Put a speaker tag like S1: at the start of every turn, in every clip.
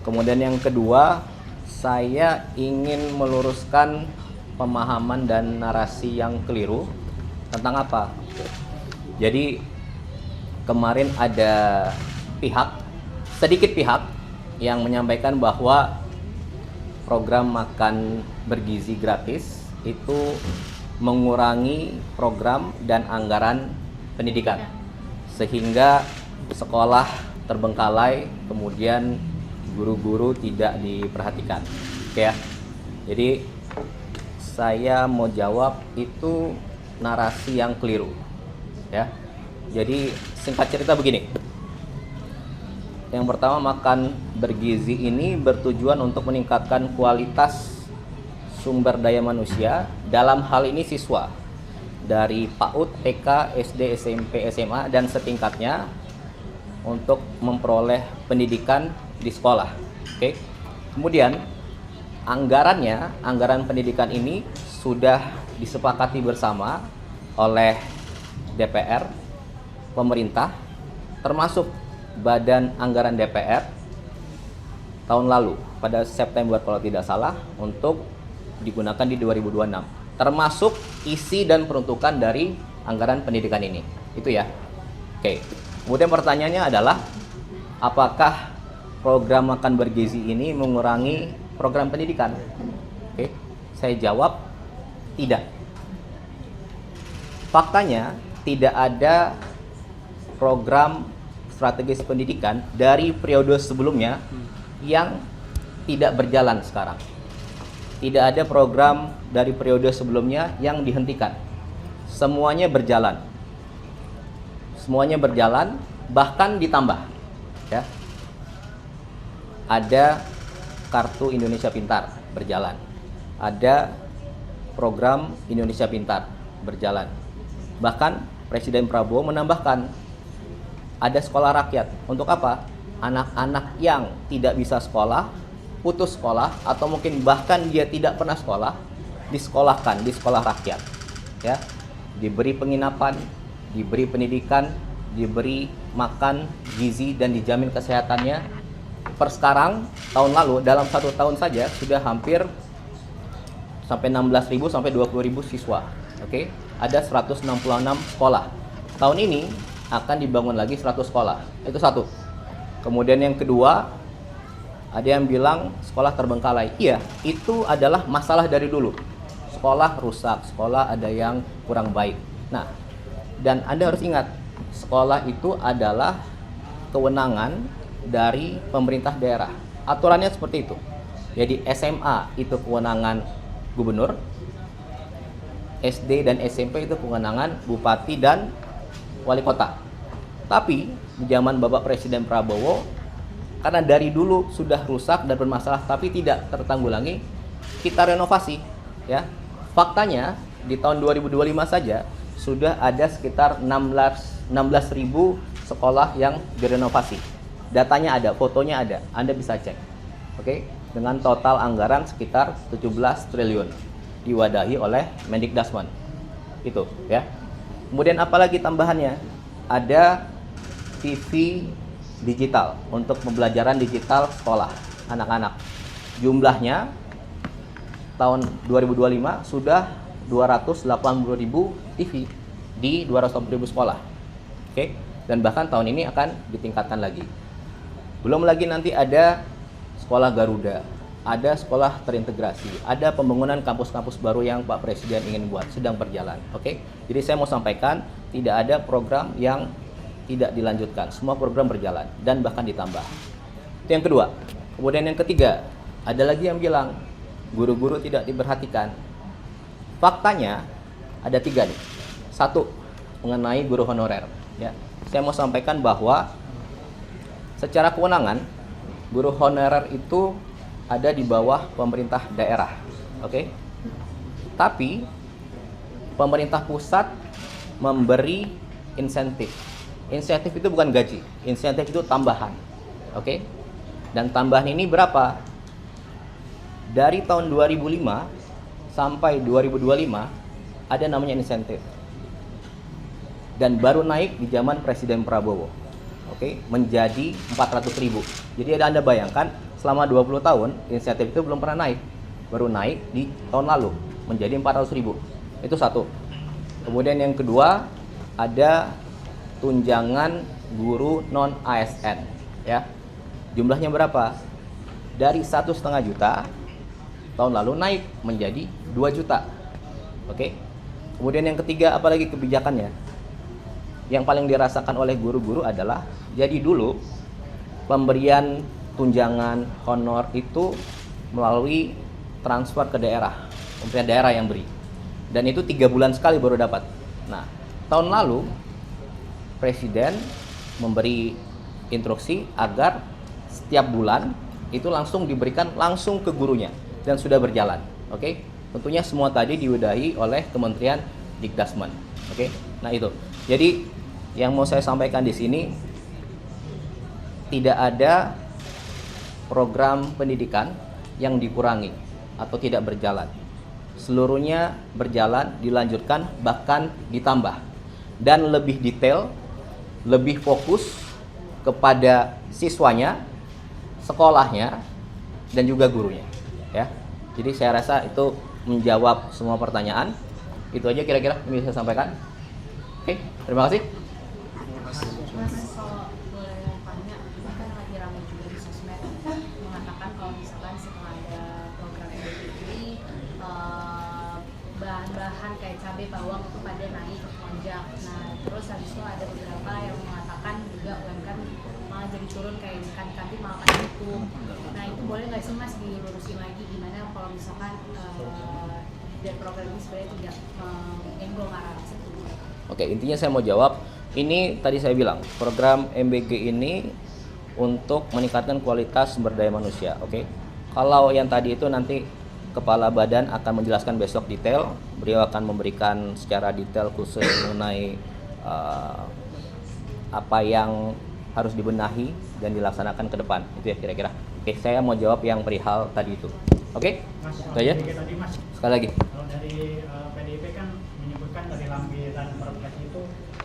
S1: Kemudian yang kedua, saya ingin meluruskan pemahaman dan narasi yang keliru tentang apa? Jadi kemarin ada sedikit pihak yang menyampaikan bahwa program makan bergizi gratis itu mengurangi program dan anggaran pendidikan, sehingga sekolah terbengkalai, kemudian guru-guru tidak diperhatikan. Oke ya. Jadi saya mau jawab itu narasi yang keliru. Ya. Jadi singkat cerita begini. Yang pertama, makan bergizi ini bertujuan untuk meningkatkan kualitas sumber daya manusia, dalam hal ini siswa dari PAUD, TK, SD, SMP, SMA dan setingkatnya untuk memperoleh pendidikan di sekolah. Oke. Kemudian anggaran pendidikan ini sudah disepakati bersama oleh DPR, pemerintah, termasuk Badan Anggaran DPR tahun lalu pada September kalau tidak salah, untuk digunakan di 2026, termasuk isi dan peruntukan dari anggaran pendidikan ini. Itu ya. Oke. Kemudian pertanyaannya adalah, apakah program makan bergizi ini mengurangi program pendidikan? Oke. Saya jawab tidak. Faktanya tidak ada program strategis pendidikan dari periode sebelumnya yang tidak berjalan sekarang. Tidak ada program dari periode sebelumnya yang dihentikan. Semuanya berjalan. Semuanya berjalan, bahkan ditambah. Ya. Ada Kartu Indonesia Pintar berjalan. Ada program Indonesia Pintar berjalan. Bahkan Presiden Prabowo menambahkan ada sekolah rakyat. Untuk apa? Anak-anak yang tidak bisa sekolah, putus sekolah, atau mungkin bahkan dia tidak pernah sekolah, disekolahkan di sekolah rakyat. Ya, diberi penginapan, diberi pendidikan, diberi makan gizi dan dijamin kesehatannya. Per sekarang, tahun lalu dalam 1 tahun saja sudah hampir sampai 16.000 sampai 20.000 siswa. Oke, ada 166 sekolah. Tahun ini akan dibangun lagi 100 sekolah. Itu satu. Kemudian yang kedua, ada yang bilang sekolah terbengkalai. Iya, itu adalah masalah dari dulu. Sekolah rusak, sekolah ada yang kurang baik. Nah, dan Anda harus ingat, sekolah itu adalah kewenangan dari pemerintah daerah. Aturannya seperti itu. Jadi SMA itu kewenangan gubernur, SD dan SMP itu kewenangan bupati dan wali kota. Tapi di zaman Bapak Presiden Prabowo, karena dari dulu sudah rusak dan bermasalah tapi tidak tertanggulangi, kita renovasi. Ya, faktanya di tahun 2025 saja sudah ada sekitar 16.000 sekolah yang direnovasi. Datanya ada, fotonya ada, Anda bisa cek. Oke, dengan total anggaran sekitar 17 triliun diwadahi oleh Mendikbudristek. Itu ya. Kemudian apalagi tambahannya? Ada TV digital untuk pembelajaran digital sekolah anak-anak. Jumlahnya tahun 2025 sudah 280.000 TV di 280.000 sekolah. Oke, dan bahkan tahun ini akan ditingkatkan lagi. Belum lagi nanti ada sekolah Garuda, ada sekolah terintegrasi, ada pembangunan kampus-kampus baru yang Pak Presiden ingin buat, sedang berjalan. Oke, jadi saya mau sampaikan, tidak ada program yang tidak dilanjutkan, semua program berjalan dan bahkan ditambah. Itu yang kedua. Kemudian yang ketiga, ada lagi yang bilang guru-guru tidak diperhatikan. Faktanya ada 3 nih. Satu, mengenai guru honorer. Ya, saya mau sampaikan bahwa secara kewenangan guru honorer itu ada di bawah pemerintah daerah. Oke? Tapi pemerintah pusat memberi insentif. Insentif itu bukan gaji, insentif itu tambahan. Oke? Dan tambahan ini berapa? Dari tahun 2005 sampai 2025 ada namanya insentif. Dan baru naik di zaman Presiden Prabowo. Oke, menjadi 400.000. Jadi Anda bayangkan selama 20 tahun insentif itu belum pernah naik. Baru naik di tahun lalu menjadi 400.000. Itu satu. Kemudian yang kedua, ada tunjangan guru non ASN, ya. Jumlahnya berapa? Dari 1,5 juta tahun lalu naik menjadi 2 juta. Oke. Kemudian yang ketiga, apalagi kebijakannya? Yang paling dirasakan oleh guru-guru adalah, jadi dulu pemberian tunjangan honor itu melalui transfer ke daerah, pemerintah daerah yang beri, dan itu 3 bulan sekali baru dapat. Nah, tahun lalu Presiden memberi instruksi agar setiap bulan itu langsung diberikan langsung ke gurunya, dan sudah berjalan. Oke, tentunya semua tadi diwadahi oleh Kementerian Dikdasmen. Oke, nah itu. Jadi yang mau saya sampaikan di sini, tidak ada program pendidikan yang dikurangi atau tidak berjalan. Seluruhnya berjalan, dilanjutkan, bahkan ditambah, dan lebih detail, lebih fokus kepada siswanya, sekolahnya, dan juga gurunya, ya. Jadi saya rasa itu menjawab semua pertanyaan. Itu aja kira-kira yang bisa saya sampaikan. Oke, terima kasih.
S2: Mas, kalau boleh tanya, ini kan lagi ramai juga di sosmed mengatakan kalau misalkan setelah ada program MBG ini bahan-bahan kayak cabai bawang itu pada naik melonjak. Nah, terus habis itu ada beberapa yang mengatakan juga UMKM malah jadi turun, kayak ikan tapi malah pada tutup. Nah, itu boleh nggak sih Mas dilurusin lagi gimana kalau misalkan dari program ini sebenarnya tidak menyenggol arah tersebut?
S1: Oke, intinya saya mau jawab. Ini tadi saya bilang, program MBG ini untuk meningkatkan kualitas sumber daya manusia. Oke, kalau yang tadi itu nanti Kepala Badan akan menjelaskan besok detail. Beliau akan memberikan secara detail khusus mengenai apa yang harus dibenahi dan dilaksanakan ke depan. Itu ya kira-kira. Oke, saya mau jawab yang perihal tadi itu. Oke, itu aja.
S3: Tadi, Mas,
S1: sekali lagi.
S3: kalau dari PDIP kan menyebutkan dari lampiran Perpres itu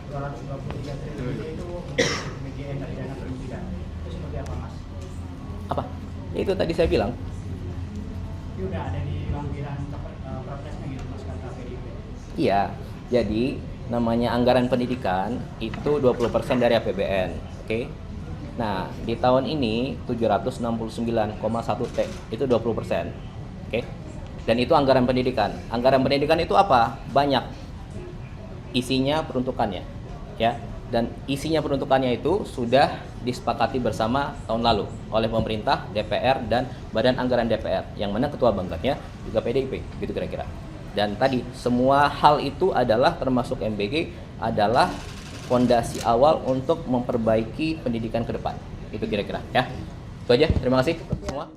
S3: 223 triliun itu untuk PGN dari dana pendidikan. Itu seperti apa, Mas?
S1: Apa? Ya, itu tadi saya bilang.
S3: Itu udah ada di lampiran Perpresnya gitu, Mas, kata PDIP.
S1: Iya, jadi namanya anggaran pendidikan itu 20% dari APBN. Oke. Nah, di tahun ini 769,1 T itu 20%. Oke. Dan itu anggaran pendidikan. Anggaran pendidikan itu apa? Banyak. Isinya peruntukannya, ya. Dan isinya peruntukannya itu sudah disepakati bersama tahun lalu oleh pemerintah, DPR, dan Badan Anggaran DPR, yang mana ketua bangkatnya juga PDIP, gitu kira-kira. Dan tadi semua hal itu adalah termasuk MBG adalah fondasi awal untuk memperbaiki pendidikan ke depan. Itu kira-kira, ya. Itu aja. Terima kasih semua.